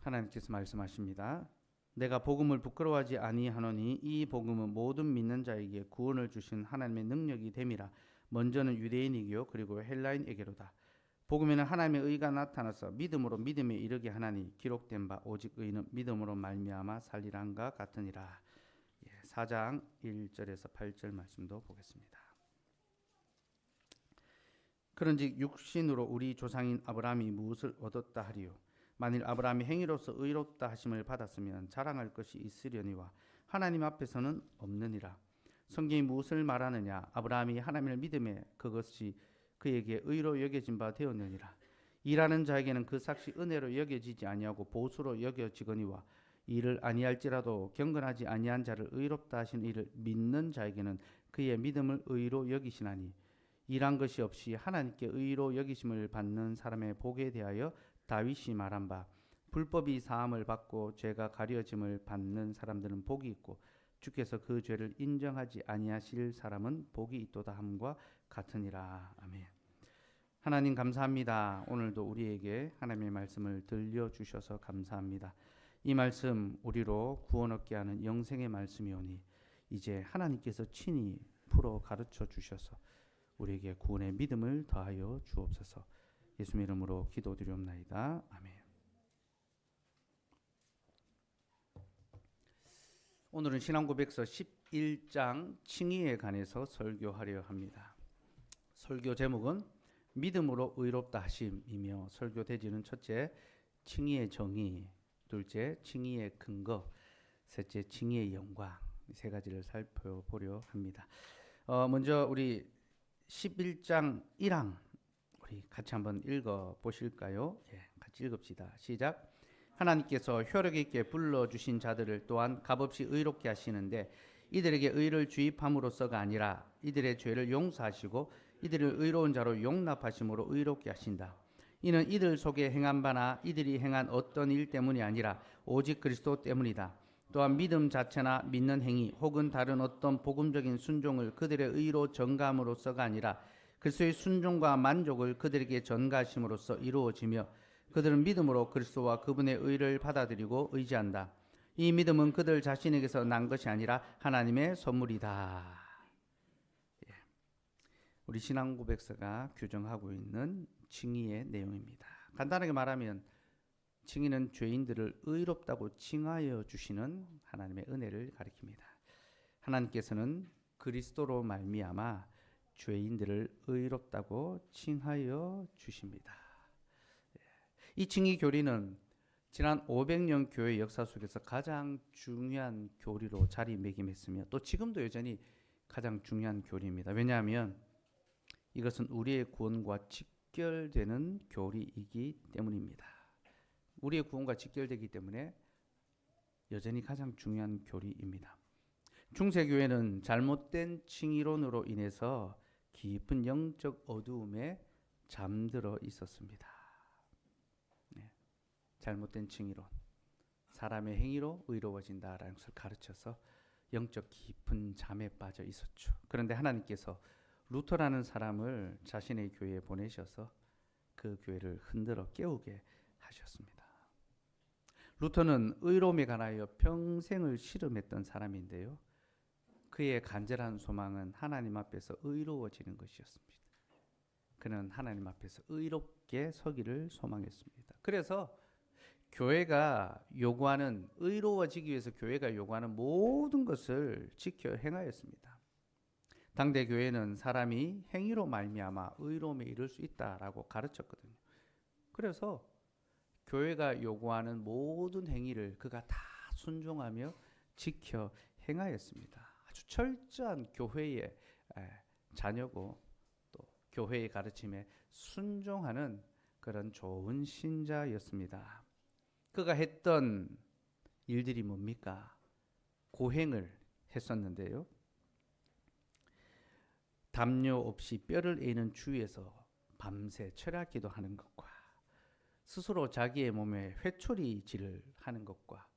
하나님께서 말씀하십니다. 내가 복음을 부끄러워하지 아니하노니 이 복음은 모든 믿는 자에게 구원을 주신 하나님의 능력이 됨이라. 먼저는 유대인이요 그리고 헬라인에게로다. 복음에는 하나님의 의가 나타나서 믿음으로 믿음에 이르게 하나니 기록된 바 오직 의는 믿음으로 말미암아 살리란가 같으니라. 4장 1절에서 8절 말씀도 보겠습니다. 그런즉 육신으로 우리 조상인 아브라함이 무엇을 얻었다 하리요? 만일 아브라함이 행위로서 의롭다 하심을 받았으면 자랑할 것이 있으려니와 하나님 앞에서는 없느니라. 성경이 무엇을 말하느냐? 아브라함이 하나님을 믿음에 그것이 그에게 의로 여겨진 바 되었느니라. 일하는 자에게는 그 삭시 은혜로 여겨지지 아니하고 보수로 여겨지거니와 이를 아니할지라도 경건하지 아니한 자를 의롭다 하신 이를 믿는 자에게는 그의 믿음을 의로 여기시나니 일한 것이 없이 하나님께 의로 여기심을 받는 사람의 복에 대하여 다윗이 말한 바 불법이 사함을 받고 죄가 가려짐을 받는 사람들은 복이 있고 주께서 그 죄를 인정하지 아니하실 사람은 복이 있도다 함과 같으니라. 아멘. 하나님 감사합니다. 오늘도 우리에게 하나님의 말씀을 들려주셔서 감사합니다. 이 말씀 우리로 구원 얻게 하는 영생의 말씀이오니 이제 하나님께서 친히 풀어 가르쳐 주셔서 우리에게 구원의 믿음을 더하여 주옵소서. 예수님 이름으로 기도드리옵나이다. 아멘. 오늘은 신앙고백서 11장 칭의에 관해서 설교하려 합니다. 설교 제목은 믿음으로 의롭다 하심이며 설교 대지는 첫째, 칭의의 정의, 둘째, 칭의의 근거, 셋째, 칭의의 영광, 이 세 가지를 살펴보려 합니다. 먼저 우리 11장 1항 우리 같이 한번 읽어 보실까요? 같이 읽읍시다. 시작. 하나님께서 효력 있게 불러주신 자들을 또한 값없이 의롭게 하시는데 이들에게 의를 주입함으로써가 아니라 이들의 죄를 용서하시고 이들을 의로운 자로 용납하심으로 의롭게 하신다. 이는 이들 속에 행한 바나 이들이 행한 어떤 일 때문이 아니라 오직 그리스도 때문이다. 또한 믿음 자체나 믿는 행위 혹은 다른 어떤 복음적인 순종을 그들의 의로 전가함으로써가 아니라 그리스도의 순종과 만족을 그들에게 전가하심으로써 이루어지며 그들은 믿음으로 그리스도와 그분의 의를 받아들이고 의지한다. 이 믿음은 그들 자신에게서 난 것이 아니라 하나님의 선물이다. 우리 신앙고백서가 규정하고 있는 칭의의 내용입니다. 간단하게 말하면 칭의는 죄인들을 의롭다고 칭하여 주시는 하나님의 은혜를 가리킵니다. 하나님께서는 그리스도로 말미암아 죄인들을 의롭다고 칭하여 주십니다. 이 칭의 교리는 지난 500년 교회 역사 속에서 가장 중요한 교리로 자리매김했으며 또 지금도 여전히 가장 중요한 교리입니다. 왜냐하면 이것은 우리의 구원과 직결되는 교리이기 때문입니다. 우리의 구원과 직결되기 때문에 여전히 가장 중요한 교리입니다. 중세교회는 잘못된 칭의론으로 인해서 깊은 영적 어두움에 잠들어 있었습니다. 잘못된 칭의론, 사람의 행위로 의로워진다라는 것을 가르쳐서 영적 깊은 잠에 빠져 있었죠. 그런데 하나님께서 루터라는 사람을 자신의 교회에 보내셔서 그 교회를 흔들어 깨우게 하셨습니다. 루터는 의로움에 관하여 평생을 실험했던 사람인데요. 그의 간절한 소망은 하나님 앞에서 의로워지는 것이었습니다. 그는 하나님 앞에서 의롭게 서기를 소망했습니다. 그래서 교회가 요구하는 의로워지기 위해서 교회가 요구하는 모든 것을 지켜 행하였습니다. 당대 교회는 사람이 행위로 말미암아 의로움에 이를 수 있다라고 가르쳤거든요. 그래서 교회가 요구하는 모든 행위를 그가 다 순종하며 지켜 행하였습니다. 아주 철저한 교회의 자녀고 또 교회의 가르침에 순종하는 그런 좋은 신자였습니다. 그가 했던 일들이 뭡니까? 고행을 했었는데요. 담요 없이 뼈를 에이는 추위에서 밤새 철야기도 하는 것과 스스로 자기의 몸에 회초리질을 하는 것과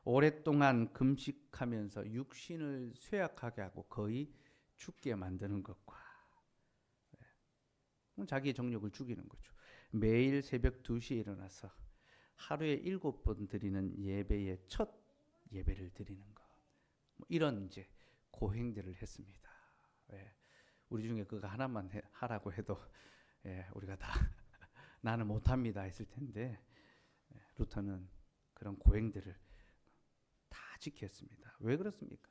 오랫동안 금식하면서 육신을 쇠약하게 하고 거의 죽게 만드는 것과 자기의 정욕을 죽이는 거죠. 매일 새벽 2시에 일어나서 하루에 7번 드리는 예배의 첫 예배를 드리는 것. 뭐 이런 이제 고행들을 했습니다. 예. 우리 중에 그거 하나만 하라고 해도 우리가 다 나는 못합니다 했을 텐데 루터는 그런 고행들을 다 지켰습니다. 왜 그렇습니까?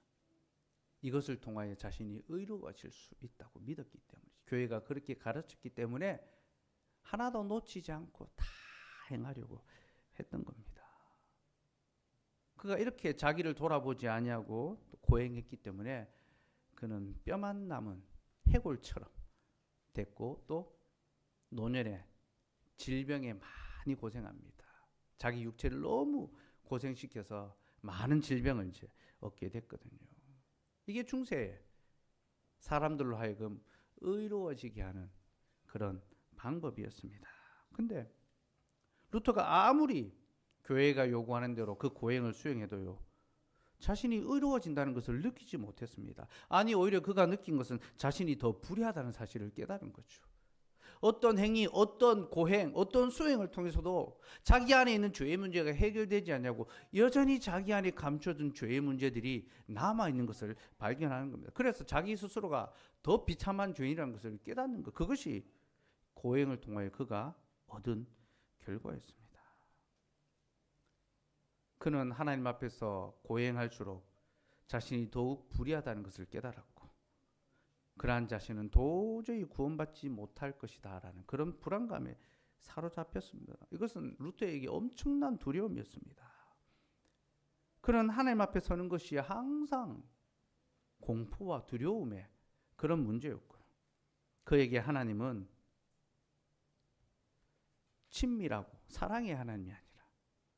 이것을 통하여 자신이 의로워질 수 있다고 믿었기 때문에, 교회가 그렇게 가르쳤기 때문에 하나도 놓치지 않고 다 행하려고 했던 겁니다. 그가 이렇게 자기를 돌아보지 아니하고 고행했기 때문에 그는 뼈만 남은 해골처럼 됐고, 또 노년에 질병에 많이 고생합니다. 자기 육체를 너무 고생시켜서 많은 질병을 이제 얻게 됐거든요. 이게 중세에 사람들로 하여금 의로워지게 하는 그런 방법이었습니다. 근데 루터가 아무리 교회가 요구하는 대로 그 고행을 수행해도요, 자신이 의로워진다는 것을 느끼지 못했습니다. 아니, 오히려 그가 느낀 것은 자신이 더 불의하다는 사실을 깨달은 거죠. 어떤 행위, 어떤 고행, 어떤 수행을 통해서도 자기 안에 있는 죄의 문제가 해결되지 않냐고 여전히 자기 안에 감춰둔 죄의 문제들이 남아있는 것을 발견하는 겁니다. 그래서 자기 스스로가 더 비참한 죄인이라는 것을 깨닫는 것, 그것이 고행을 통하여 그가 얻은 결과였습니다. 그는 하나님 앞에서 고행할수록 자신이 더욱 불의하다는 것을 깨달았고, 그러한 자신은 도저히 구원받지 못할 것이다 라는 그런 불안감에 사로잡혔습니다. 이것은 루터에게 엄청난 두려움이었습니다. 그는 하나님 앞에 서는 것이 항상 공포와 두려움의 그런 문제였고요. 그에게 하나님은 친밀하고 사랑의 하나님이 아니라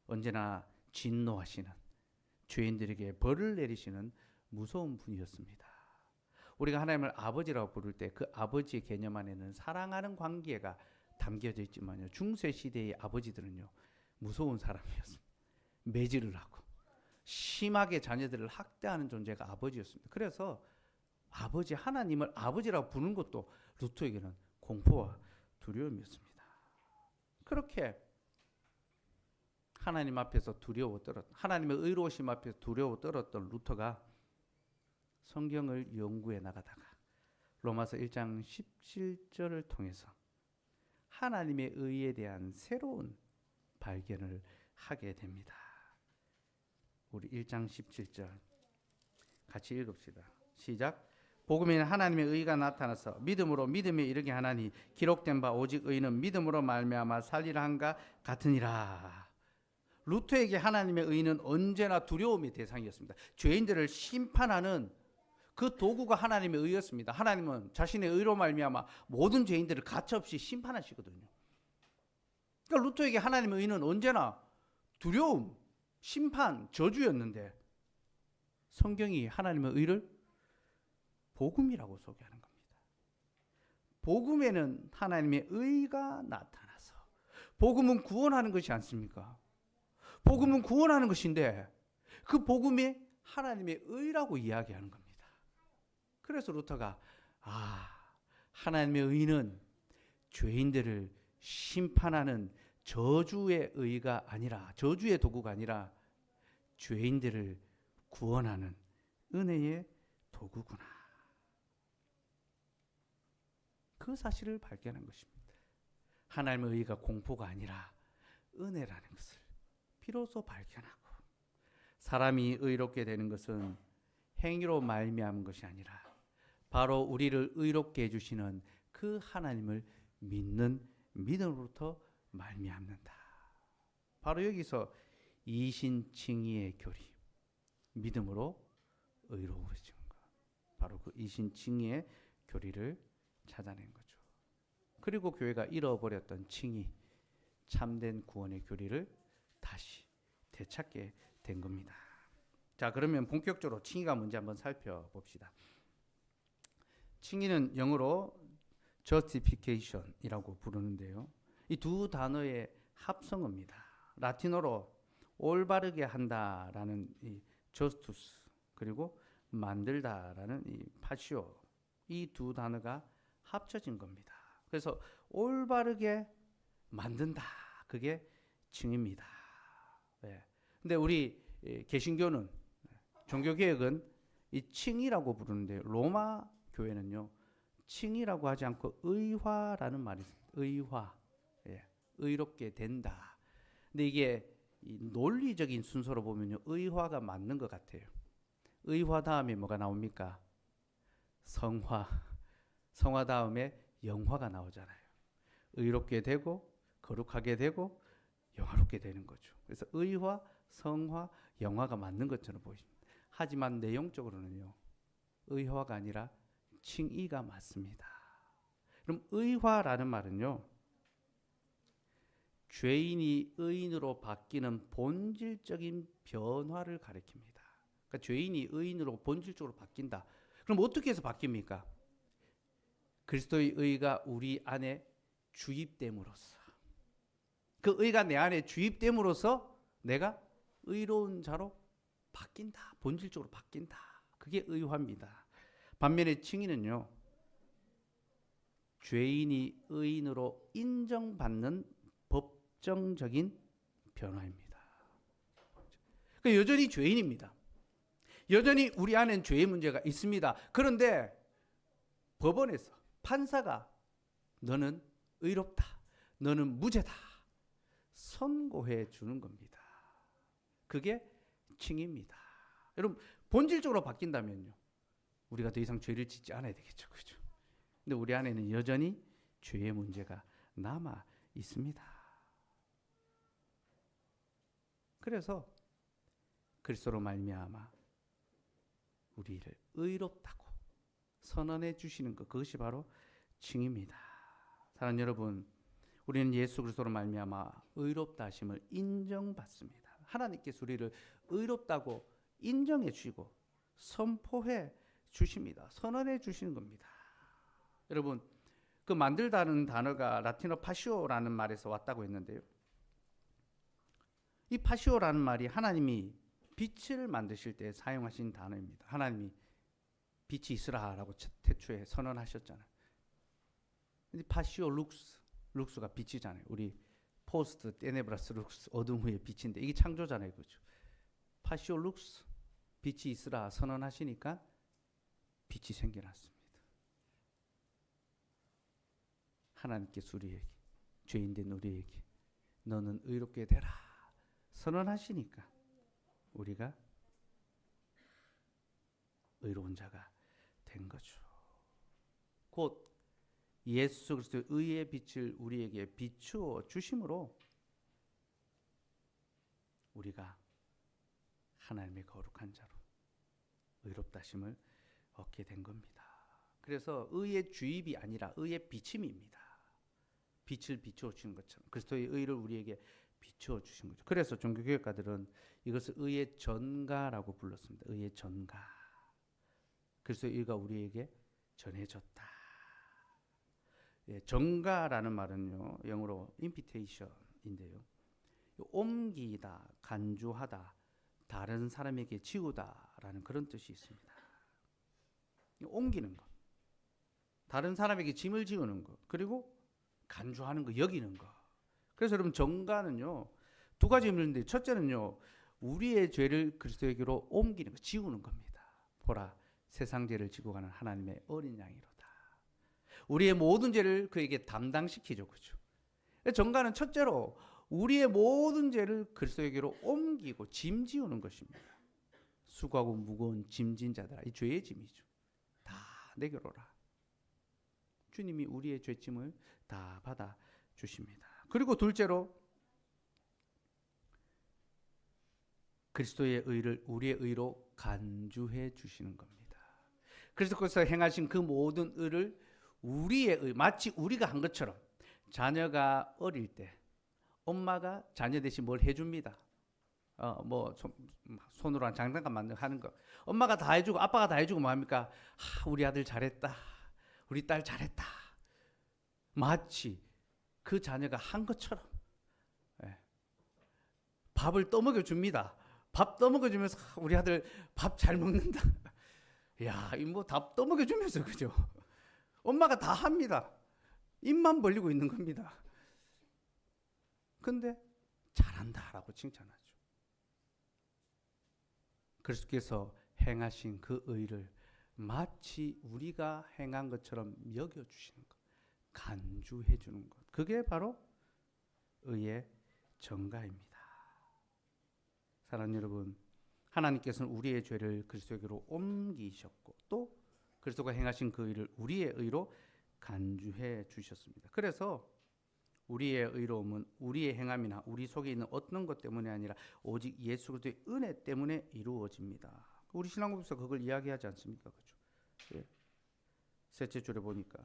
언제나 진노하시는, 죄인들에게 벌을 내리시는 무서운 분이었습니다. 우리가 하나님을 아버지라고 부를 때 그 아버지의 개념 안에는 사랑하는 관계가 담겨져 있지만요, 중세 시대의 아버지들은요 무서운 사람이었습니다. 매질을 하고 심하게 자녀들을 학대하는 존재가 아버지였습니다. 그래서 아버지, 하나님을 아버지라고 부르는 것도 루터에게는 공포와 두려움이었습니다. 그렇게 하나님 앞에서 두려워 떨었던, 하나님의 의로우심 앞에서 두려워 떨었던 루터가 성경을 연구해 나가다가 로마서 1장 17절을 통해서 하나님의 의에 대한 새로운 발견을 하게 됩니다. 우리 1장 17절 같이 읽읍시다. 시작. 복음에는 하나님의 의가 나타나서 믿음으로 믿음에 이르게 하나니 기록된 바 오직 의는 믿음으로 말미암아 살리라 한가 같으니라. 루터에게 하나님의 의는 언제나 두려움의 대상이었습니다. 죄인들을 심판하는 그 도구가 하나님의 의였습니다. 하나님은 자신의 의로 말미암아 모든 죄인들을 가차없이 심판하시거든요. 그러니까 루터에게 하나님의 의는 언제나 두려움, 심판, 저주였는데 성경이 하나님의 의를 복음이라고 소개하는 겁니다. 복음에는 하나님의 의가 나타나서, 복음은 구원하는 것이 않습니까? 복음은 구원하는 것인데 그 복음이 하나님의 의라고 이야기하는 겁니다. 그래서 루터가 하나님의 의는 죄인들을 심판하는 저주의 의가 아니라, 저주의 도구가 아니라 죄인들을 구원하는 은혜의 도구구나. 그 사실을 발견한 것입니다. 하나님의 의가 공포가 아니라 은혜라는 것을 비로소 발견하고, 사람이 의롭게 되는 것은 행위로 말미암은 것이 아니라 바로 우리를 의롭게 해주시는 그 하나님을 믿는 믿음으로부터 말미암는다. 바로 여기서 이신칭의의 교리, 믿음으로 의로워진 것, 바로 그 이신칭의의 교리를 찾아낸 거죠. 그리고 교회가 잃어버렸던 칭의, 참된 구원의 교리를 다시 되찾게 된 겁니다. 자, 그러면 본격적으로 칭의가 뭔지 한번 살펴봅시다. 칭의는 영어로 justification이라고 부르는데요, 이 두 단어의 합성어입니다. 라틴어로 올바르게 한다라는 이 justus, 그리고 만들다라는 이 patio, 이 두 단어가 합쳐진 겁니다. 그래서 올바르게 만든다, 그게 칭의입니다. 예. 근데 우리 개신교는 종교개혁은 이 칭이라고 부르는데 로마 교회는요 칭이라고 하지 않고 의화라는 말이 있어요. 의화, 예. 의롭게 된다. 근데 이게 이 논리적인 순서로 보면요 의화가 맞는 것 같아요. 의화 다음에 뭐가 나옵니까? 성화. 성화 다음에 영화가 나오잖아요. 의롭게 되고 거룩하게 되고 영화롭게 되는 거죠. 그래서 의화, 성화, 영화가 맞는 것처럼 보입니다. 하지만 내용적으로는요. 의화가 아니라 칭의가 맞습니다. 그럼 의화라는 말은요. 죄인이 의인으로 바뀌는 본질적인 변화를 가리킵니다. 그러니까 죄인이 의인으로 본질적으로 바뀐다. 그럼 어떻게 해서 바뀝니까? 그리스도의 의가 우리 안에 주입됨으로써. 그 의가 내 안에 주입됨으로써 내가 의로운 자로 바뀐다. 본질적으로 바뀐다. 그게 의화입니다. 반면에 칭의는요. 죄인이 의인으로 인정받는 법정적인 변화입니다. 그러니까 여전히 죄인입니다. 여전히 우리 안엔 죄의 문제가 있습니다. 그런데 법원에서 판사가 너는 의롭다. 너는 무죄다. 선고해 주는 겁니다. 그게 칭의입니다. 여러분 본질적으로 바뀐다면요. 우리가 더 이상 죄를 짓지 않아야 되겠죠. 그렇죠? 근데 우리 안에는 여전히 죄의 문제가 남아 있습니다. 그래서 그리스도로 말미암아 우리를 의롭다고 선언해 주시는 것, 그것이 바로 칭의입니다. 사랑하는 여러분, 우리는 예수 그리스도로 말미암아 의롭다 하심을 인정받습니다. 하나님께서 우리를 의롭다고 인정해 주시고 선포해 주십니다. 선언해 주시는 겁니다. 여러분, 그 만들다는 단어가 라틴어 파시오라는 말에서 왔다고 했는데요. 이 파시오라는 말이 하나님이 빛을 만드실 때 사용하신 단어입니다. 하나님이 빛이 있으라라고 태초에 선언하셨잖아요. 근데 파시오 룩스가 빛이잖아요. 우리 포스트 테네브라스 룩스 어둠 후의 빛인데 이게 창조잖아요. 그렇죠? 파시오 룩스 빛이 있으라 선언하시니까 빛이 생겨났습니다. 하나님께서 우리에게 죄인된 우리에게 너는 의롭게 되라 선언하시니까 우리가 의로운 자가 된 거죠. 곧 예수 그리스도의 의의 빛을 우리에게 비추어 주심으로 우리가 하나님의 거룩한 자로 의롭다 하심을 얻게 된 겁니다. 그래서 의의 주입이 아니라 의의 비침입니다. 빛을 비추어 주신 것처럼 그리스도의 의를 우리에게 비추어 주신 거죠. 그래서 종교개혁가들은 이것을 의의 전가라고 불렀습니다. 의의 전가. 그리스도의 의가 우리에게 전해졌다. 예, 전가라는 말은요, 영어로 invitation인데요. 옮기다, 간주하다, 다른 사람에게 지우다라는 그런 뜻이 있습니다. 옮기는 것, 다른 사람에게 짐을 지우는 것, 그리고 간주하는 것, 여기는 것. 그래서 여러분 전가는요 두 가지 의미인데 첫째는요 우리의 죄를 그리스도에게로 옮기는 것, 지우는 겁니다. 보라 세상 죄를 지고 가는 하나님의 어린 양이로다. 우리의 모든 죄를 그에게 담당시키죠. 그렇죠? 전가는 첫째로 우리의 모든 죄를 그리스도에게로 옮기고 짐 지우는 것입니다. 수고하고 무거운 짐진 자들아 이 죄의 짐이죠. 다 내게로 오라. 주님이 우리의 죄짐을 다 받아 주십니다. 그리고 둘째로 그리스도의 의를 우리의 의로 간주해 주시는 겁니다. 그리스도께서 행하신 그 모든 의를 우리의 의, 마치 우리가 한 것처럼 자녀가 어릴 때 엄마가 자녀 대신 뭘 해줍니다. 손으로 한 장난감 만드는 거. 엄마가 다 해주고 아빠가 다 해주고 뭐 합니까? 우리 아들 잘했다. 우리 딸 잘했다. 마치 그 자녀가 한 것처럼 밥을 떠먹여 줍니다. 밥 떠먹여 주면서 우리 아들 밥 잘 먹는다. 야, 이 뭐 다 떠먹여 주면서 그죠? 엄마가 다 합니다. 입만 벌리고 있는 겁니다. 근데 잘한다라고 칭찬하죠. 그리스도께서 행하신 그 의를 마치 우리가 행한 것처럼 여겨주시는 것, 간주해 주는 것, 그게 바로 의의 전가입니다. 사랑하는 여러분, 하나님께서는 우리의 죄를 그리스도에게로 옮기셨고 또 그리스도가 행하신 그 의를 우리의 의로 간주해 주셨습니다. 그래서 우리의 의로움은 우리의 행함이나 우리 속에 있는 어떤 것 때문에 아니라 오직 예수 그리스도의 은혜 때문에 이루어집니다. 우리 신앙고백에서 그걸 이야기하지 않습니까? 그렇죠? 예. 셋째 줄에 보니까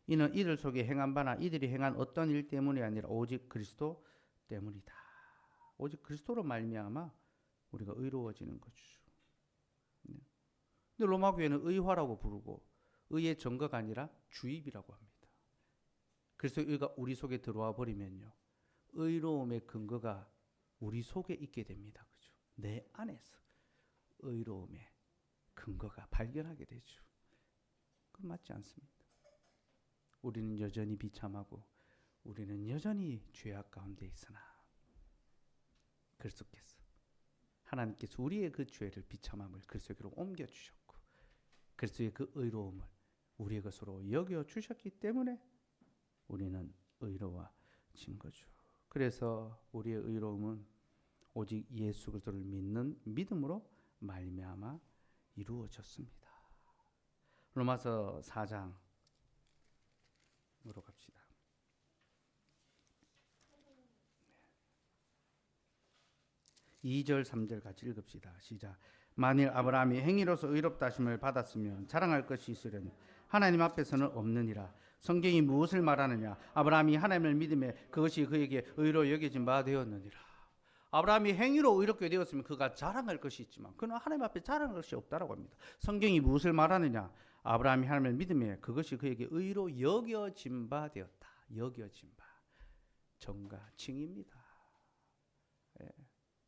이는 이들 속에 행한 바나 이들이 행한 어떤 일 때문이 아니라 오직 그리스도 때문이다. 오직 그리스도로 말미암아 우리가 의로워지는 거죠. 네. 근데 로마 교회는 의화라고 부르고 의의 전가가 아니라 주입이라고 합니다. 그래서 의가 우리 속에 들어와 버리면요, 의로움의 근거가 우리 속에 있게 됩니다. 그죠? 내 안에서 의로움의 근거가 발견하게 되죠. 그건 맞지 않습니다. 우리는 여전히 비참하고 우리는 여전히 죄악 가운데 있으나 그리스도께서 하나님께서 우리의 그 죄를 비참함을 그리스도에게로 옮겨주셨고 그리스도의 그 의로움을 우리의 것으로 여겨주셨기 때문에 우리는 의로워진 거죠. 그래서 우리의 의로움은 오직 예수 그리스도를 믿는 믿음으로 말미암아 이루어졌습니다. 로마서 4장으로 갑시다. 2절 3절 같이 읽읍시다. 시작. 만일 아브라함이 행위로서 의롭다 하심을 받았으면 자랑할 것이 있으려니 하나님 앞에서는 없느니라. 성경이 무엇을 말하느냐? 아브라함이 하나님을 믿음에 그것이 그에게 의로 여겨진 바 되었느니라. 아브라함이 행위로 의롭게 되었으면 그가 자랑할 것이 있지만 그는 하나님 앞에 자랑할 것이 없다라고 합니다. 성경이 무엇을 말하느냐? 아브라함이 하나님을 믿음에 그것이 그에게 의로 여겨진 바 되었다. 여겨진 바. 정가, 칭의입니다. 예.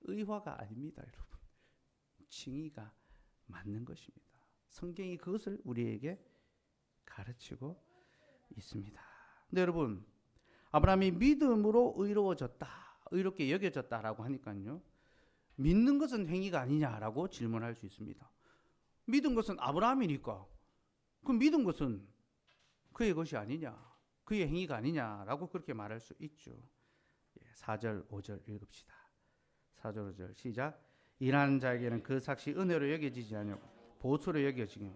의화가 아닙니다, 여러분. 칭의가 맞는 것입니다. 성경이 그것을 우리에게 가르치고 있습니다. 근데 여러분, 아브라함이 믿음으로 의로워졌다, 의롭게 여겨졌다라고 하니까요, 믿는 것은 행위가 아니냐라고 질문할 수 있습니다. 믿은 것은 아브라함이니까 그 믿은 것은 그의 것이 아니냐, 그의 행위가 아니냐라고 그렇게 말할 수 있죠. 4절 5절 읽읍시다. 4절 5절 시작. 일하는 자에게는 그 삭시 은혜로 여겨지지 아니하고 보수로 여겨지며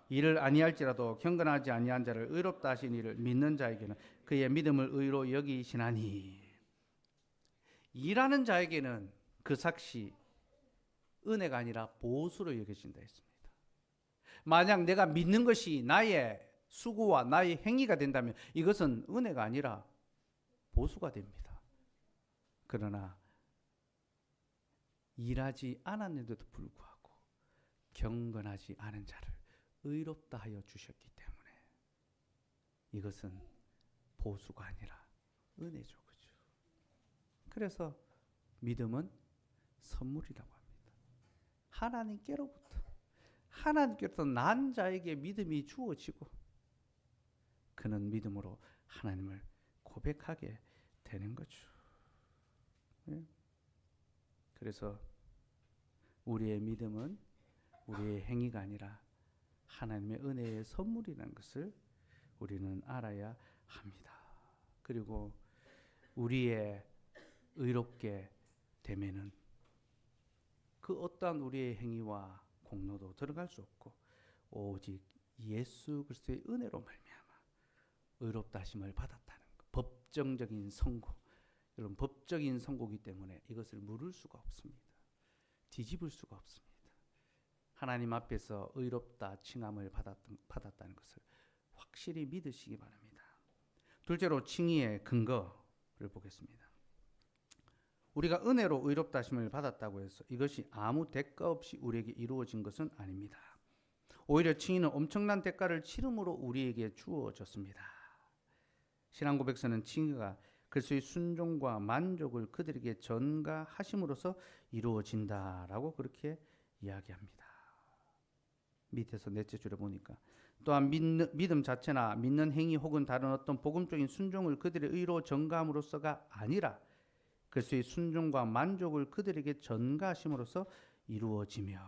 이를 아니할지라도 경건하지 아니한 자를 의롭다 하신 이를 믿는 자에게는 그의 믿음을 의로 여기시나니. 일하는 자에게는 그 삭시 은혜가 아니라 보수로 여겨진다 했습니다. 만약 내가 믿는 것이 나의 수고와 나의 행위가 된다면 이것은 은혜가 아니라 보수가 됩니다. 그러나 일하지 않았는데도 불구하고 경건하지 않은 자를 의롭다 하여 주셨기 때문에 이것은 보수가 아니라 은혜죠. 그죠? 그래서 믿음은 선물이라고 합니다. 하나님께로부터 난 자에게 믿음이 주어지고 그는 믿음으로 하나님을 고백하게 되는 거죠. 네? 그래서 우리의 믿음은 우리의 행위가 아니라 하나님의 은혜의 선물이라는 것을 우리는 알아야 합니다. 그리고 우리의 의롭게 되면은 그 어떠한 우리의 행위와 공로도 들어갈 수 없고 오직 예수 그리스도의 은혜로 말미암아 의롭다 하심을 받았다는 것. 법정적인 선고. 여러분, 법적인 선고이기 때문에 이것을 물을 수가 없습니다. 뒤집을 수가 없습니다. 하나님 앞에서 의롭다 칭함을 받았다는 것을 확실히 믿으시기 바랍니다. 둘째로 칭의의 근거를 보겠습니다. 우리가 은혜로 의롭다 하심을 받았다고 해서 이것이 아무 대가 없이 우리에게 이루어진 것은 아닙니다. 오히려 칭의는 엄청난 대가를 치름으로 우리에게 주어졌습니다. 신앙고백서는 칭의가 그리스도의 순종과 만족을 그들에게 전가하심으로써 이루어진다라고 그렇게 이야기합니다. 밑에서 넷째 줄에 보니까 또한 믿음 자체나 믿는 행위 혹은 다른 어떤 복음적인 순종을 그들의 의로 전가함으로써가 아니라 그리스도의 순종과 만족을 그들에게 전가하심으로써 이루어지며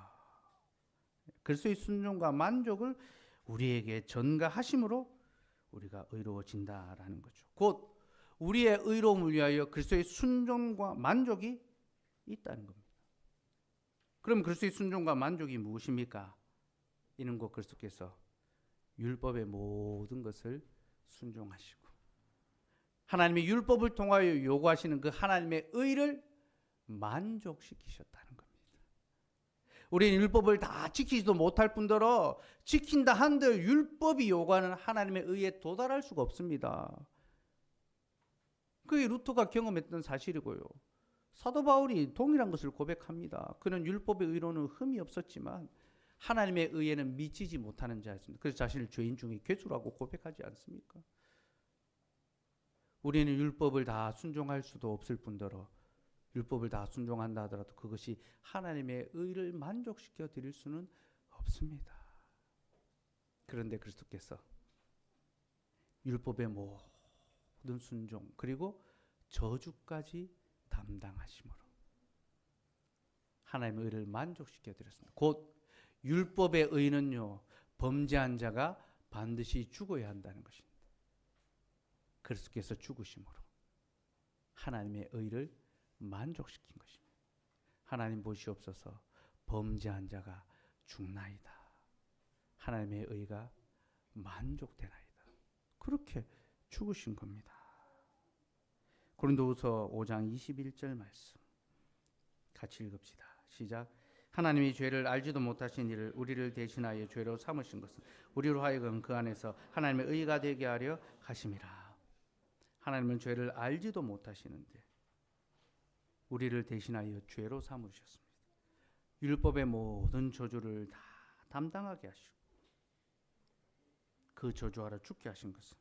그리스도의 순종과 만족을 우리에게 전가하심으로 우리가 의로워진다라는 거죠. 곧 우리의 의로움을 위하여 그리스도의 순종과 만족이 있다는 겁니다. 그럼 그리스도의 순종과 만족이 무엇입니까? 이는 곧 그리스도께서 율법의 모든 것을 순종하시고 하나님의 율법을 통하여 요구하시는 그 하나님의 의를 만족시키셨다는 겁니다. 우리는 율법을 다 지키지도 못할 뿐더러 지킨다 한들 율법이 요구하는 하나님의 의에 도달할 수가 없습니다. 그게 루터가 경험했던 사실이고요. 사도 바울이 동일한 것을 고백합니다. 그는 율법의 의로는 흠이 없었지만 하나님의 의에는 미치지 못하는 자였습니다. 그래서 자신을 죄인 중에 괴수라고 고백하지 않습니까? 우리는 율법을 다 순종할 수도 없을 뿐더러 율법을 다 순종한다 하더라도 그것이 하나님의 의를 만족시켜 드릴 수는 없습니다. 그런데 그리스도께서 율법의 모든 순종 그리고 저주까지 담당하심으로 하나님의 의를 만족시켜 드렸습니다. 곧 율법의 의는요, 범죄한 자가 반드시 죽어야 한다는 것입니다. 그리스도께서 죽으심으로 하나님의 의를 만족시킨 것입니다. 하나님 보시옵소서, 범죄한 자가 죽나이다. 하나님의 의가 만족되나이다. 그렇게 죽으신 겁니다. 고린도후서 5장 21절 말씀 같이 읽읍시다. 시작. 하나님이 죄를 알지도 못하신 이를 우리를 대신하여 죄로 삼으신 것은 우리로 하여금 그 안에서 하나님의 의가 되게 하려 하심이라. 하나님은 죄를 알지도 못하시는데 우리를 대신하여 죄로 삼으셨습니다. 율법의 모든 저주를 다 담당하게 하시고 그 저주하러 죽게 하신 것은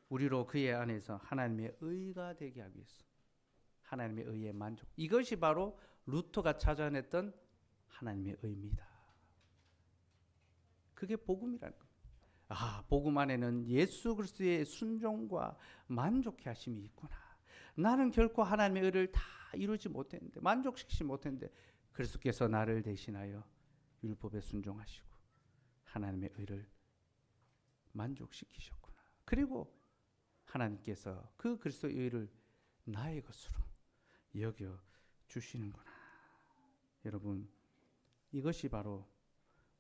우리로 그의 안에서 하나님의 의가 되게 하기 위해서 하나님의 의의 만족. 이것이 바로 루터가 찾아냈던 하나님의 의입니다. 그게 복음이라는 겁니다. 아, 복음 안에는 예수 그리스도의 순종과 만족해 하심이 있구나. 나는 결코 하나님의 의를 다 이루지 못했는데, 만족시키지 못했는데 그리스도께서 나를 대신하여 율법에 순종하시고 하나님의 의를 만족시키셨구나. 그리고 하나님께서 그 그리스도의 의를 나의 것으로 여겨 주시는구나. 여러분, 이것이 바로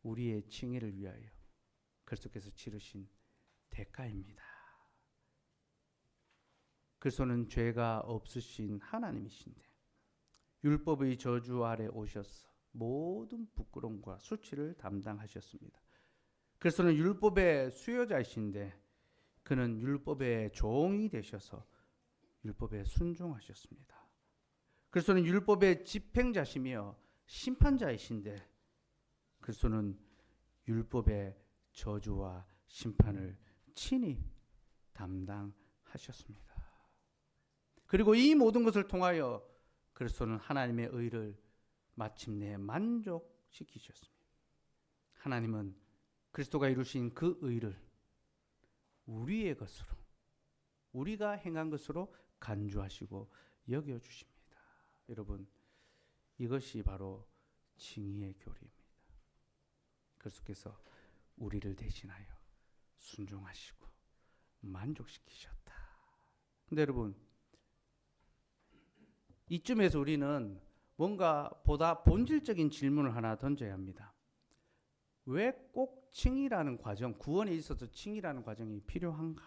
우리의 칭의를 위하여 그리스도께서 치르신 대가입니다. 그리스도는 죄가 없으신 하나님이신데 율법의 저주 아래 오셔서 모든 부끄러움과 수치를 담당하셨습니다. 그리스도는 율법의 수요자이신데 그는 율법의 종이 되셔서 율법에 순종하셨습니다. 그리스도는 율법의 집행자시며 심판자이신데 그리스도는 율법의 저주와 심판을 친히 담당하셨습니다. 그리고 이 모든 것을 통하여 그리스도는 하나님의 의를 마침내 만족시키셨습니다. 하나님은 그리스도가 이루신 그 의를 우리의 것으로, 우리가 행한 것으로 간주하시고 여겨주십니다. 여러분, 이것이 바로 칭의의 교리입니다. 그리스도께서 우리를 대신하여 순종하시고 만족시키셨다. 근데 여러분, 이쯤에서 우리는 뭔가 보다 본질적인 질문을 하나 던져야 합니다. 왜 꼭 칭의라는 과정, 구원에 있어서 칭의라는 과정이 필요한가?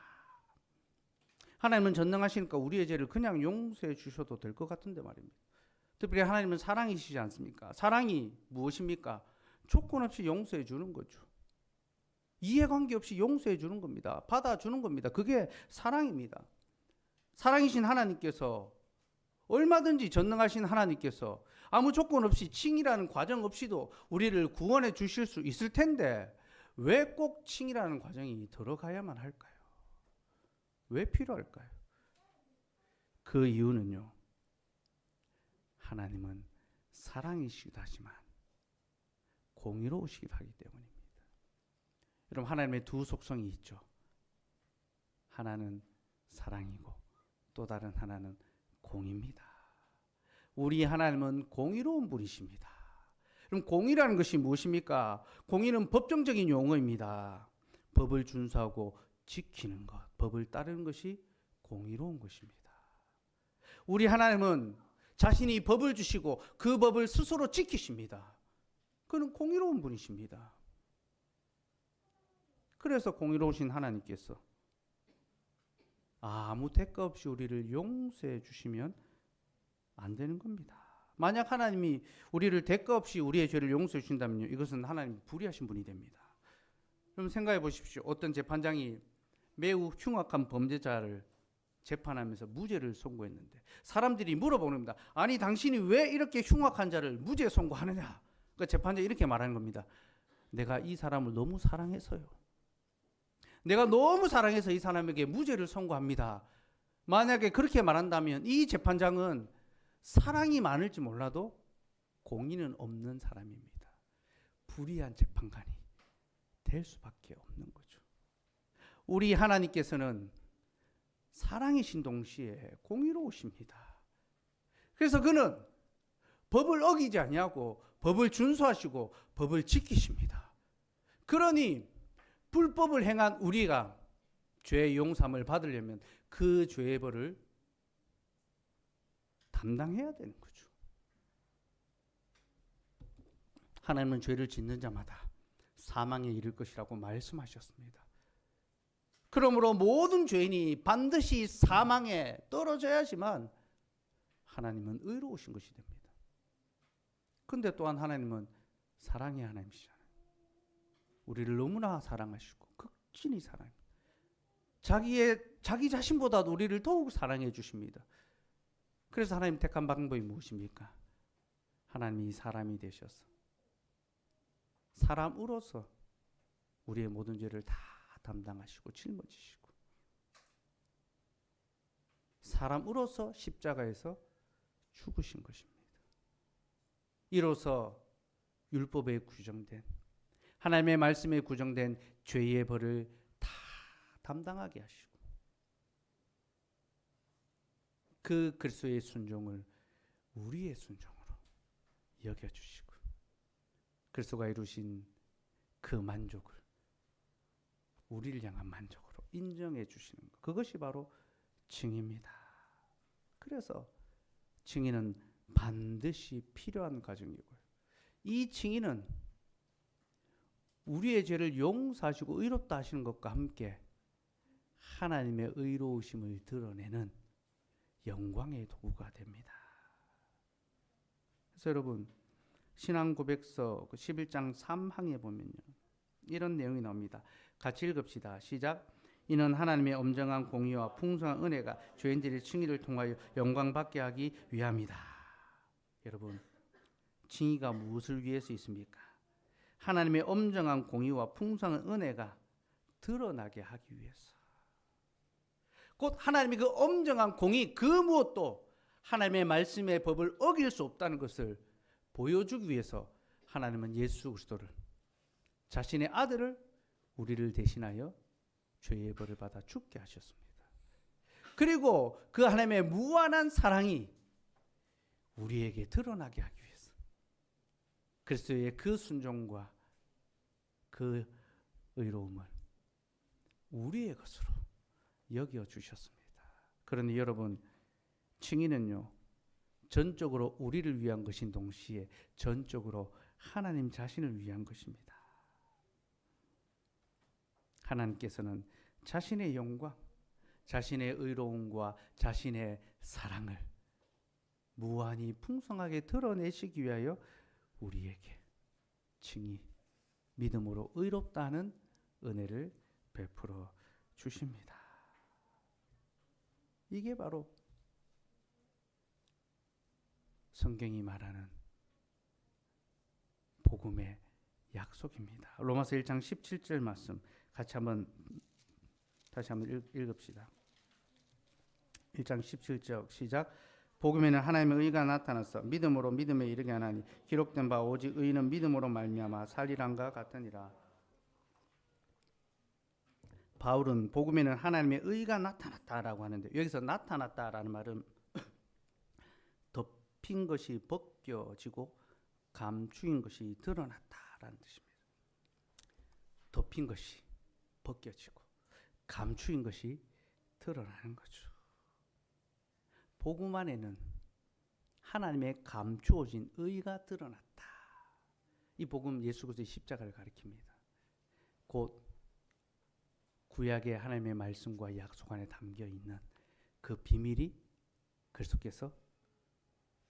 하나님은 전능하시니까 우리의 죄를 그냥 용서해 주셔도 될 것 같은데 말입니다. 특별히 하나님은 사랑이시지 않습니까? 사랑이 무엇입니까? 조건 없이 용서해 주는 거죠. 이해관계 없이 용서해 주는 겁니다. 받아주는 겁니다. 그게 사랑입니다. 사랑이신 하나님께서 얼마든지 전능하신 하나님께서 아무 조건 없이 칭의라는 과정 없이도 우리를 구원해 주실 수 있을 텐데 왜 꼭 칭의라는 과정이 들어가야만 할까요? 왜 필요할까요? 그 이유는요, 하나님은 사랑이시기도 하지만 공의로우시기도 하기 때문입니다. 여러분, 하나님의 두 속성이 있죠. 하나는 사랑이고 또 다른 하나는 공의입니다. 우리 하나님은 공의로운 분이십니다. 그럼 공의라는 것이 무엇입니까? 공의는 법정적인 용어입니다. 법을 준수하고 지키는 것, 법을 따르는 것이 공의로운 것입니다. 우리 하나님은 자신이 법을 주시고 그 법을 스스로 지키십니다. 그는 공의로운 분이십니다. 그래서 공의로우신 하나님께서 아무 대가 없이 우리를 용서해 주시면 안 되는 겁니다. 만약 하나님이 우리를 대가 없이 우리의 죄를 용서해 주신다면요, 이것은 하나님 불의하신 분이 됩니다. 그럼 생각해 보십시오. 어떤 재판장이 매우 흉악한 범죄자를 재판하면서 무죄를 선고했는데 사람들이 물어보는 겁니다. 아니 당신이 왜 이렇게 흉악한 자를 무죄 선고하느냐? 그러니까 재판장이 이렇게 말하는 겁니다. 내가 이 사람을 너무 사랑해서요. 내가 너무 사랑해서 이 사람에게 무죄를 선고합니다. 만약에 그렇게 말한다면 이 재판장은 사랑이 많을지 몰라도 공의는 없는 사람입니다. 불의한 재판관이 될 수밖에 없는 거죠. 우리 하나님께서는 사랑이신 동시에 공의로우십니다. 그래서 그는 법을 어기지 아니하고 법을 준수하시고 법을 지키십니다. 그러니 불법을 행한 우리가 죄의 용서함을 받으려면 그 죄의 벌을 담당해야 되는 거죠. 하나님은 죄를 짓는 자마다 사망에 이를 것이라고 말씀하셨습니다. 그러므로 모든 죄인이 반드시 사망에 떨어져야지만 하나님은 의로우신 것이 됩니다. 그런데 또한 하나님은 사랑의 하나님이시잖아요. 우리를 너무나 사랑하시고 극진히 사랑합니다. 자기 자신보다도 우리를 더욱 사랑해 주십니다. 그래서 하나님 택한 방법이 무엇입니까? 하나님이 사람이 되셔서 사람으로서 우리의 모든 죄를 다 담당하시고 짊어지시고 사람으로서 십자가에서 죽으신 것입니다. 이로써 율법에 규정된 하나님의 말씀에 규정된 죄의 벌을 다 담당하게 하시고 그 그리스도의 순종을 우리의 순종으로 여겨주시고 그리스도가 이루신 그 만족을 우리를 향한 만족으로 인정해 주시는 것, 그것이 바로 증인입니다. 그래서 증인은 반드시 필요한 과정이고요. 이 증인은 우리의 죄를 용서하시고 의롭다 하시는 것과 함께 하나님의 의로우심을 드러내는 영광의 도구가 됩니다. 그래서 여러분 신앙고백서 11장 3항에 보면요, 이런 내용이 나옵니다. 같이 읽읍시다. 시작. 이는 하나님의 엄정한 공의와 풍성한 은혜가 죄인들의 칭의를 통하여 영광받게 하기 위함이다. 여러분, 칭의가 무엇을 위해서 있습니까? 하나님의 엄정한 공의와 풍성한 은혜가 드러나게 하기 위해서. 곧 하나님의 그 엄정한 공의 그 무엇도 하나님의 말씀의 법을 어길 수 없다는 것을 보여주기 위해서 하나님은 예수 그리스도를, 자신의 아들을 우리를 대신하여 죄의 벌을 받아 죽게 하셨습니다. 그리고 그 하나님의 무한한 사랑이 우리에게 드러나게 하기 위해서 그리스도의 그 순종과 그 의로움을 우리의 것으로 여겨주셨습니다. 그러니 여러분, 칭의는요, 전적으로 우리를 위한 것인 동시에 전적으로 하나님 자신을 위한 것입니다. 하나님께서는 자신의 영광, 자신의 의로움과 자신의 사랑을 무한히 풍성하게 드러내시기 위하여 우리에게 칭의, 믿음으로 의롭다 하는 은혜를 베풀어 주십니다. 이게 바로 성경이 말하는 복음의 약속입니다. 로마서 1장 17절 말씀 다시 한번 읽읍시다. 1장 17절 시작. 복음에는 하나님의 의가 나타나서 믿음으로 믿음에 이르게 하나니 기록된 바 오직 의인은 믿음으로 말미암아 살리란가 같으니라. 바울은 복음에는 하나님의 의가 나타났다라고 하는데, 여기서 나타났다라는 말은 덮인 것이 벗겨지고 감추인 것이 드러났다라는 뜻입니다. 덮인 것이 벗겨지고 감추인 것이 드러나는 거죠. 복음 안에는 하나님의 감추어진 의가 드러났다. 이 복음 예수 그리스도의 십자가를 가리킵니다. 곧 구약의 하나님의 말씀과 약속 안에 담겨 있는 그 비밀이 그리스도께서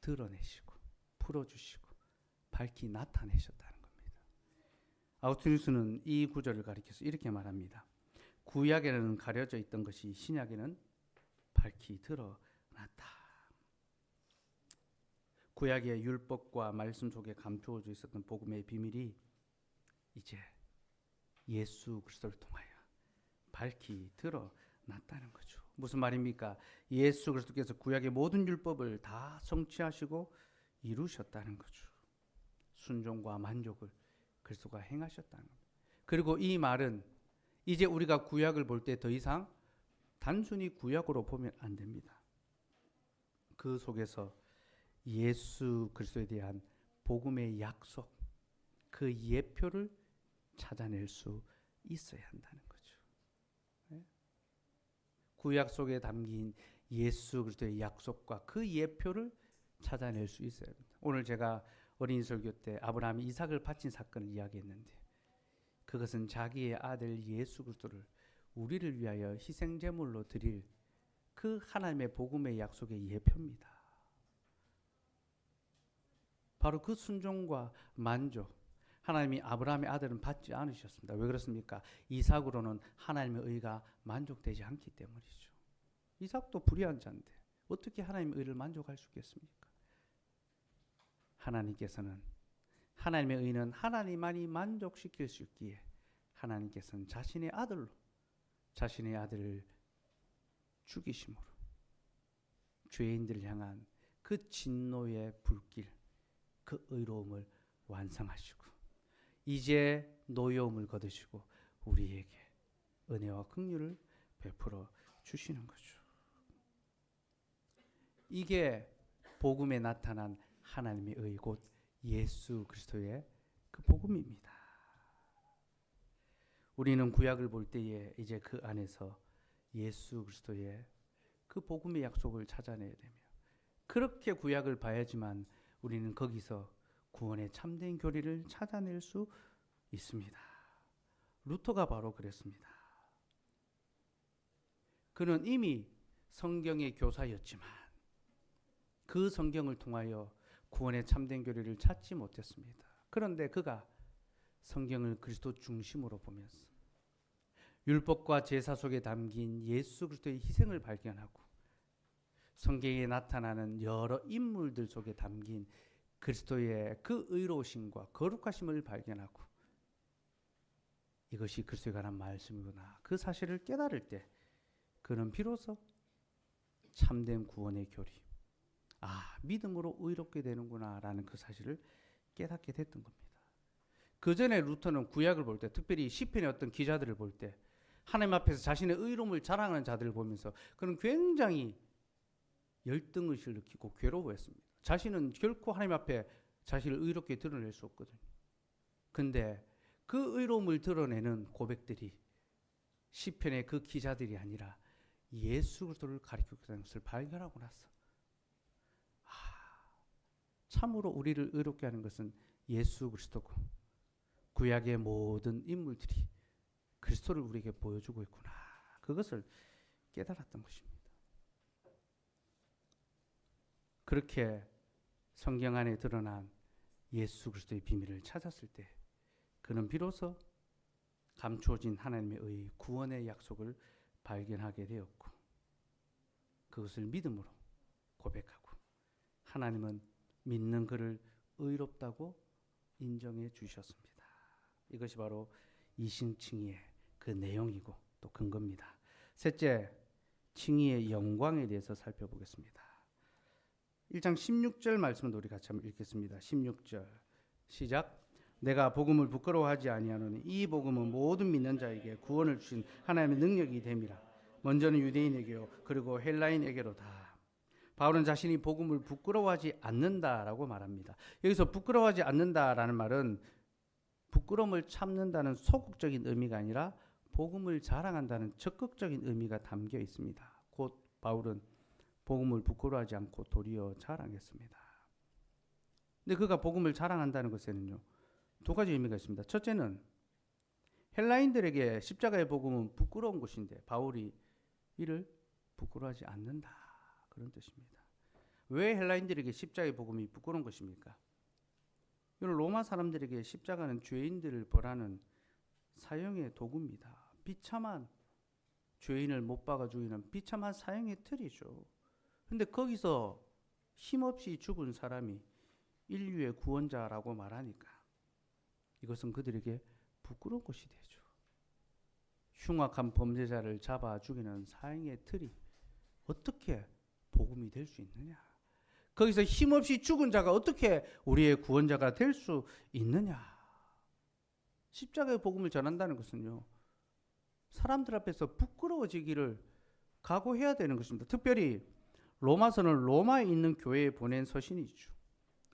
드러내시고 풀어주시고 밝히 나타내셨다는 겁니다. 아우투니우스는 이 구절을 가리켜서 이렇게 말합니다. 구약에는 가려져 있던 것이 신약에는 밝히 드러났다. 구약의 율법과 말씀 속에 감추어져 있었던 복음의 비밀이 이제 예수 그리스도를 통하여 밝히 드러났다는 거죠. 무슨 말입니까? 예수 그리스도께서 구약의 모든 율법을 다 성취하시고 이루셨다는 거죠. 순종과 만족을 그리스도가 행하셨다는 겁니다. 그리고 이 말은 이제 우리가 구약을 볼 때 더 이상 단순히 구약으로 보면 안 됩니다. 그 속에서 예수 그리스도에 대한 복음의 약속, 그 예표를 찾아낼 수 있어야 한다는 거죠. 구약 속에 담긴 예수 그리스도의 약속과 그 예표를 찾아낼 수 있어야 합니다. 오늘 제가 어린이 설교 때 아브라함이 이삭을 바친 사건을 이야기했는데 그것은 자기의 아들 예수 그리스도를 우리를 위하여 희생 제물로 드릴 그 하나님의 복음의 약속의 예표입니다. 바로 그 순종과 만족, 하나님이 아브라함의 아들은 받지 않으셨습니다. 왜 그렇습니까? 이삭으로는 하나님의 의가 만족되지 않기 때문이죠. 이삭도 불의한 자인데 어떻게 하나님의 의를 만족할 수 있겠습니까? 하나님께서는 하나님의 의는 하나님만이 만족시킬 수 있기에 하나님께서는 자신의 아들로 자신의 아들을 죽이심으로 죄인들을 향한 그 진노의 불길, 그 의로움을 완성하시고 이제 노여움을 거두시고 우리에게 은혜와 긍휼을 베풀어 주시는 거죠. 이게 복음에 나타난 하나님의 의, 곧 예수 그리스도의 그 복음입니다. 우리는 구약을 볼 때에 이제 그 안에서 예수 그리스도의 그 복음의 약속을 찾아내야 되며 그렇게 구약을 봐야지만 우리는 거기서 구원의 참된 교리를 찾아낼 수 있습니다. 루터가 바로 그랬습니다. 그는 이미 성경의 교사였지만 그 성경을 통하여 구원의 참된 교리를 찾지 못했습니다. 그런데 그가 성경을 그리스도 중심으로 보면서 율법과 제사 속에 담긴 예수 그리스도의 희생을 발견하고 성경에 나타나는 여러 인물들 속에 담긴 그리스도의 그 의로우심과 거룩하심을 발견하고 이것이 그리스도에 관한 말씀이구나. 그 사실을 깨달을 때 그는 비로소 참된 구원의 교리, 믿음으로 의롭게 되는구나 라는 그 사실을 깨닫게 됐던 겁니다. 그 전에 루터는 구약을 볼 때, 특별히 시편의 어떤 기자들을 볼 때 하나님 앞에서 자신의 의로움을 자랑하는 자들을 보면서 그는 굉장히 열등의식을 느끼고 괴로워했습니다. 자신은 결코 하나님 앞에 자신을 의롭게 드러낼 수 없거든요. 근데 그 의로움을 드러내는 고백들이 시편의 그 기자들이 아니라 예수 그리스도를 가리켰다는 것을 발견하고 나서 참으로 우리를 의롭게 하는 것은 예수 그리스도고 구약의 모든 인물들이 그리스도를 우리에게 보여주고 있구나. 그것을 깨달았던 것입니다. 그렇게 성경 안에 드러난 예수 그리스도의 비밀을 찾았을 때 그는 비로소 감추어진 하나님의 의 구원의 약속을 발견하게 되었고 그것을 믿음으로 고백하고 하나님은 믿는 그를 의롭다고 인정해 주셨습니다. 이것이 바로 이신칭의의 그 내용이고 또 근거입니다. 셋째, 칭의의 영광에 대해서 살펴보겠습니다. 1장 16절 말씀을 우리 같이 한번 읽겠습니다. 16절 시작. 내가 복음을 부끄러워하지 아니하노니 이 복음은 모든 믿는 자에게 구원을 주신 하나님의 능력이 됨이라. 먼저는 유대인에게요 그리고 헬라인에게로다. 바울은 자신이 복음을 부끄러워하지 않는다라고 말합니다. 여기서 부끄러워하지 않는다라는 말은 부끄러움을 참는다는 소극적인 의미가 아니라 복음을 자랑한다는 적극적인 의미가 담겨 있습니다. 곧 바울은 복음을 부끄러워하지 않고 도리어 자랑했습니다. 근데 그가 복음을 자랑한다는 것에는요, 두 가지 의미가 있습니다. 첫째는 헬라인들에게 십자가의 복음은 부끄러운 것인데 바울이 이를 부끄러워하지 않는다, 그런 뜻입니다. 왜 헬라인들에게 십자가의 복음이 부끄러운 것입니까? 이런 로마 사람들에게 십자가는 죄인들을 벌하는 사형의 도구입니다. 비참한 죄인을 못 박아 죽이는 비참한 사형의 틀이죠. 근데 거기서 힘없이 죽은 사람이 인류의 구원자라고 말하니까 이것은 그들에게 부끄러운 것이 되죠. 흉악한 범죄자를 잡아 죽이는 사형의 틀이 어떻게 복음이 될 수 있느냐? 거기서 힘없이 죽은 자가 어떻게 우리의 구원자가 될 수 있느냐? 십자가의 복음을 전한다는 것은요, 사람들 앞에서 부끄러워지기를 각오해야 되는 것입니다. 특별히 로마서는 로마에 있는 교회에 보낸 서신이죠.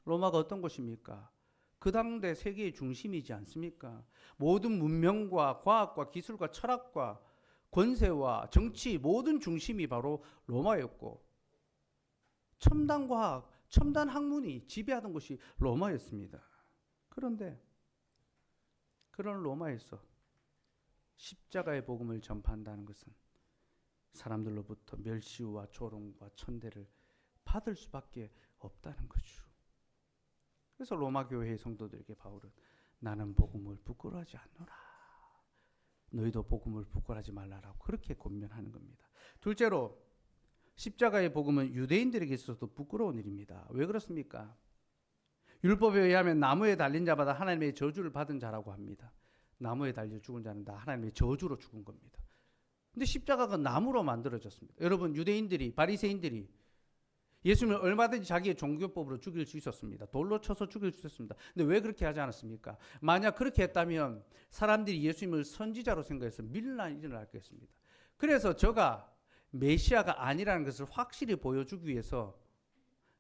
로마가 어떤 곳입니까? 그 당대 세계의 중심이지 않습니까? 모든 문명과 과학과 기술과 철학과 권세와 정치 모든 중심이 바로 로마였고, 첨단 과학, 첨단 학문이 지배하던 곳이 로마였습니다. 그런데 그런 로마에서 십자가의 복음을 전파한다는 것은 사람들로부터 멸시와 조롱과 천대를 받을 수밖에 없다는 거죠. 그래서 로마 교회의 성도들에게 바울은 나는 복음을 부끄러워하지 않노라, 너희도 복음을 부끄러워하지 말라라고 그렇게 권면하는 겁니다. 둘째로 십자가의 복음은 유대인들에게 있어서도 부끄러운 일입니다. 왜 그렇습니까? 율법에 의하면 나무에 달린 자마다 하나님의 저주를 받은 자라고 합니다. 나무에 달려 죽은 자는 다 하나님의 저주로 죽은 겁니다. 근데 십자가가 나무로 만들어졌습니다. 여러분, 유대인들이, 바리새인들이 예수님을 얼마든지 자기의 종교법으로 죽일 수 있었습니다. 돌로 쳐서 죽일 수 있었습니다. 근데 왜 그렇게 하지 않았습니까? 만약 그렇게 했다면 사람들이 예수님을 선지자로 생각해서 밀란이 일어났겠습니다. 그래서 저가 메시아가 아니라는 것을 확실히 보여주기 위해서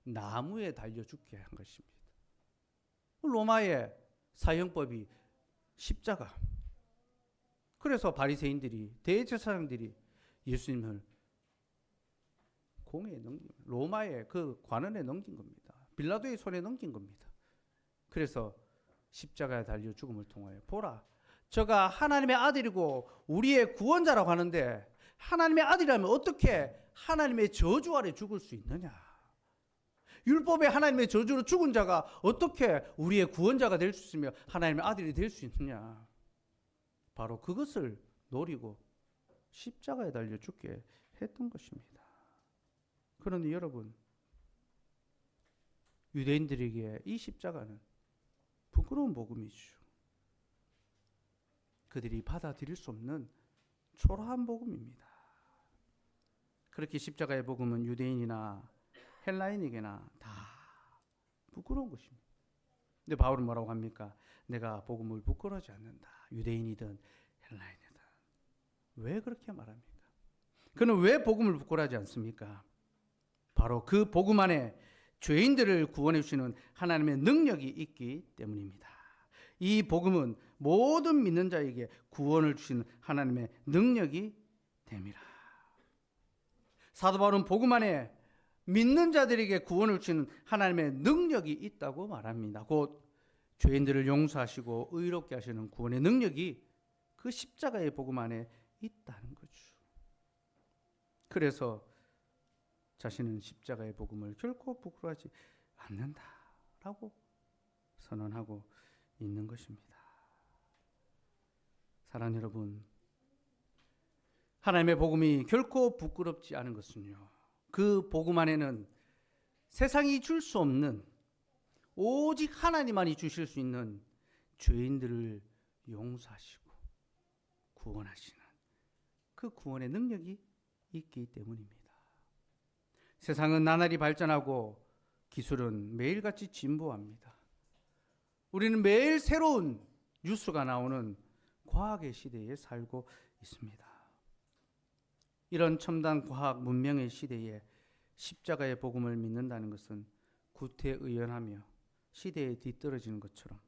나무에 달려 죽게 한 것입니다. 로마의 사형법이 십자가. 그래서 바리새인들이, 대제사장들이 예수님을 공에 넘긴, 로마의 그 관원에 넘긴 겁니다. 빌라도의 손에 넘긴 겁니다. 그래서 십자가에 달려 죽음을 통하여 보라, 저가 하나님의 아들이고 우리의 구원자라고 하는데 하나님의 아들이라면 어떻게 하나님의 저주 아래 죽을 수 있느냐? 율법에 하나님의 저주로 죽은 자가 어떻게 우리의 구원자가 될 수 있으며 하나님의 아들이 될 수 있느냐? 바로 그것을 노리고 십자가에 달려 죽게 했던 것입니다. 그런데 여러분, 유대인들에게 이 십자가는 부끄러운 복음이죠. 그들이 받아들일 수 없는 초라한 복음입니다. 그렇게 십자가의 복음은 유대인이나 헬라인에게나 다 부끄러운 것입니다. 근데 바울은 뭐라고 합니까? 내가 복음을 부끄러워하지 않는다. 유대인이든 헬라인이든. 왜 그렇게 말합니까? 그는 왜 복음을 부끄러워하지 않습니까? 바로 그 복음 안에 죄인들을 구원해 주시는 하나님의 능력이 있기 때문입니다. 이 복음은 모든 믿는 자에게 구원을 주시는 하나님의 능력이 됨이라. 사도 바울은 복음 안에 믿는 자들에게 구원을 주시는 하나님의 능력이 있다고 말합니다. 곧 죄인들을 용서하시고 의롭게 하시는 구원의 능력이 그 십자가의 복음 안에 있다는 거죠. 그래서 자신은 십자가의 복음을 결코 부끄러워하지 않는다라고 선언하고 있는 것입니다. 사랑하는 여러분, 하나님의 복음이 결코 부끄럽지 않은 것은요, 그 복음 안에는 세상이 줄 수 없는, 오직 하나님만이 주실 수 있는 죄인들을 용서하시고 구원하시는 그 구원의 능력이 있기 때문입니다. 세상은 나날이 발전하고 기술은 매일같이 진보합니다. 우리는 매일 새로운 뉴스가 나오는 과학의 시대에 살고 있습니다. 이런 첨단 과학 문명의 시대에 십자가의 복음을 믿는다는 것은 구태의연하며 시대에 뒤떨어지는 것처럼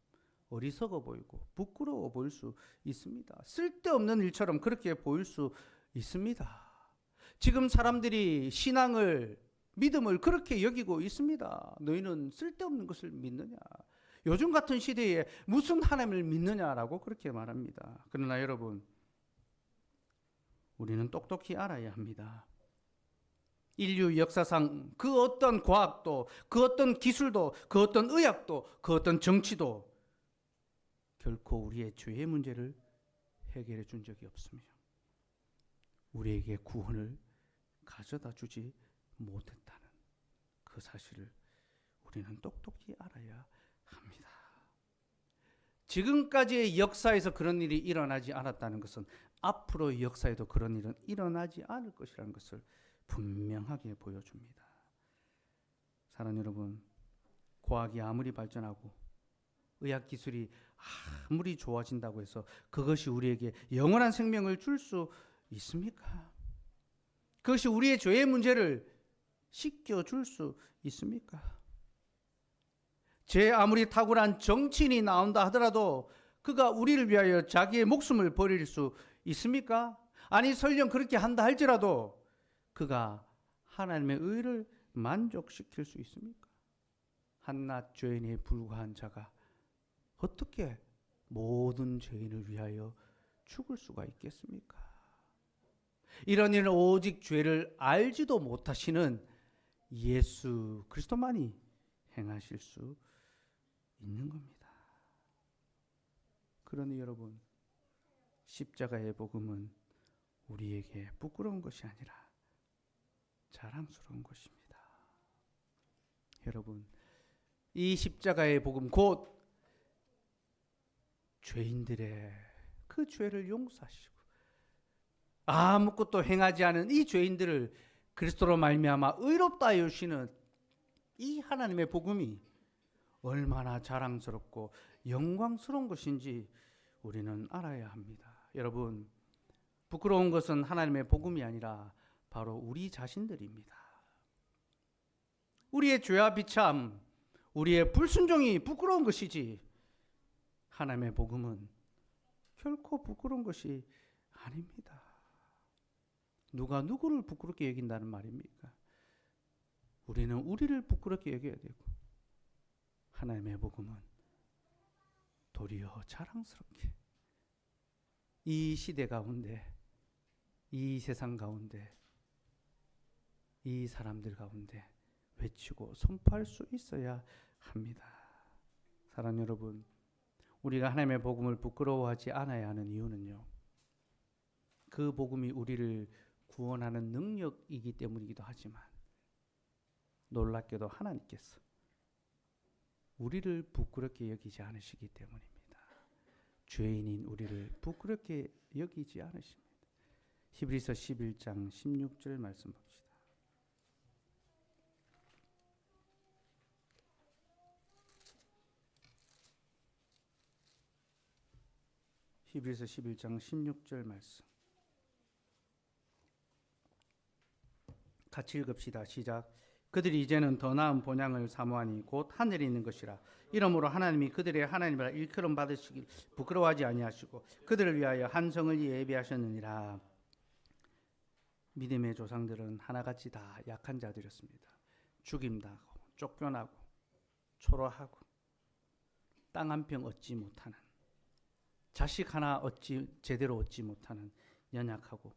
어리석어 보이고 부끄러워 보일 수 있습니다. 쓸데없는 일처럼 그렇게 보일 수 있습니다. 지금 사람들이 신앙을, 믿음을 그렇게 여기고 있습니다. 너희는 쓸데없는 것을 믿느냐? 요즘 같은 시대에 무슨 하나님을 믿느냐라고 그렇게 말합니다. 그러나 여러분, 우리는 똑똑히 알아야 합니다. 인류 역사상 그 어떤 과학도, 그 어떤 기술도, 그 어떤 의학도, 그 어떤 정치도 결코 우리의 죄의 문제를 해결해 준 적이 없으며 우리에게 구원을 가져다 주지 못했다는 그 사실을 우리는 똑똑히 알아야 합니다. 지금까지의 역사에서 그런 일이 일어나지 않았다는 것은 앞으로의 역사에도 그런 일은 일어나지 않을 것이라는 것을 분명하게 보여줍니다. 사랑하는 여러분, 과학이 아무리 발전하고 의학 기술이 아무리 좋아진다고 해서 그것이 우리에게 영원한 생명을 줄 수 있습니까? 그것이 우리의 죄의 문제를 씻겨줄 수 있습니까? 제 아무리 탁월한 정치인이 나온다 하더라도 그가 우리를 위하여 자기의 목숨을 버릴 수 있습니까? 아니 설령 그렇게 한다 할지라도 그가 하나님의 의를 만족시킬 수 있습니까? 한낱 죄인에 불과한 자가 어떻게 모든 죄인을 위하여 죽을 수가 있겠습니까? 이런 일은 오직 죄를 알지도 못하시는 예수 그리스도만이 행하실 수 있는 겁니다. 그러니 여러분, 십자가의 복음은 우리에게 부끄러운 것이 아니라 자랑스러운 것입니다. 여러분, 이 십자가의 복음 곧 죄인들의 그 죄를 용서하시고 아무것도 행하지 않은 이 죄인들을 그리스도로 말미암아 의롭다 하시는 이 하나님의 복음이 얼마나 자랑스럽고 영광스러운 것인지 우리는 알아야 합니다. 여러분, 부끄러운 것은 하나님의 복음이 아니라 바로 우리 자신들입니다. 우리의 죄와 비참, 우리의 불순종이 부끄러운 것이지 하나님의 복음은 결코 부끄러운 것이 아닙니다. 누가 누구를 부끄럽게 여긴다는 말입니까? 우리는 우리를 부끄럽게 여겨야 되고 하나님의 복음은 도리어 자랑스럽게 이 시대 가운데, 이 세상 가운데, 이 사람들 가운데 외치고 선포할 수 있어야 합니다. 사랑하는 여러분, 우리가 하나님의 복음을 부끄러워하지 않아야 하는 이유는요, 그 복음이 우리를 구원하는 능력이기 때문이기도 하지만 놀랍게도 하나님께서 우리를 부끄럽게 여기지 않으시기 때문입니다. 죄인인 우리를 부끄럽게 여기지 않으십니다. 히브리서 11장 16절 말씀 봅시다. 히브리서 11장 16절 말씀 같이 읽읍시다. 시작. 그들이 이제는 더 나은 본향을 사모하니 곧 하늘에 있는 것이라. 이러므로 하나님이 그들의 하나님이라 일컬음 받으시길 부끄러워하지 아니하시고 그들을 위하여 한 성을 예비하셨느니라. 믿음의 조상들은 하나같이 다 약한 자들이었습니다. 죽임당하고 쫓겨나고 초라하고 땅 한 평 얻지 못하는, 자식 하나 제대로 얻지 못하는 연약하고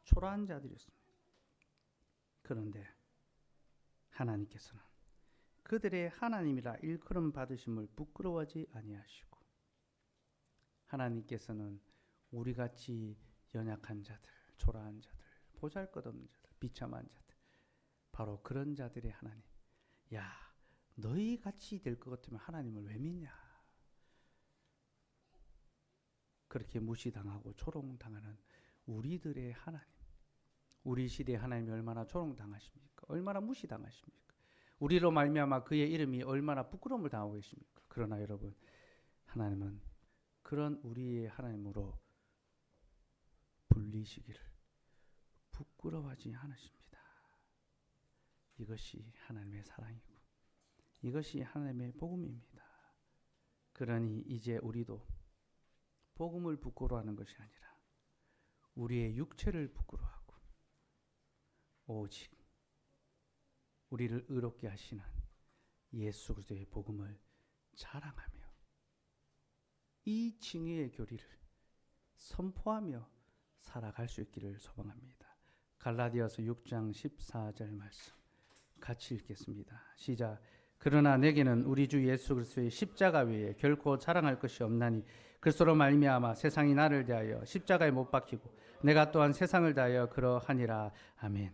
초라한 자들이었습니다. 그런데 하나님께서는 그들의 하나님이라 일컬음 받으심을 부끄러워하지 아니하시고, 하나님께서는 우리같이 연약한 자들, 초라한 자들, 보잘것없는 자들, 비참한 자들, 바로 그런 자들의 하나님, 야, 너희같이 될 것 같으면 하나님을 왜 믿냐, 그렇게 무시당하고 조롱당하는 우리들의 하나님, 우리 시대의 하나님이 얼마나 조롱당하십니까? 얼마나 무시당하십니까? 우리로 말미암아 그의 이름이 얼마나 부끄러움을 당하고 계십니까? 그러나 여러분, 하나님은 그런 우리의 하나님으로 불리시기를 부끄러워하지 않으십니다. 이것이 하나님의 사랑이고 이것이 하나님의 복음입니다. 그러니 이제 우리도 복음을 부끄러워하는 것이 아니라 우리의 육체를 부끄러워하고 오직 우리를 의롭게 하시는 예수 그리스도의 복음을 자랑하며 이 칭의의 교리를 선포하며 살아갈 수 있기를 소망합니다. 갈라디아서 6장 14절 말씀 같이 읽겠습니다. 시작. 그러나 내게는 우리 주 예수 그리스도의 십자가 외에 결코 자랑할 것이 없나니 그리스도로 말미암아 세상이 나를 대하여 십자가에 못 박히고 내가 또한 세상을 대하여 그러하니라. 아멘.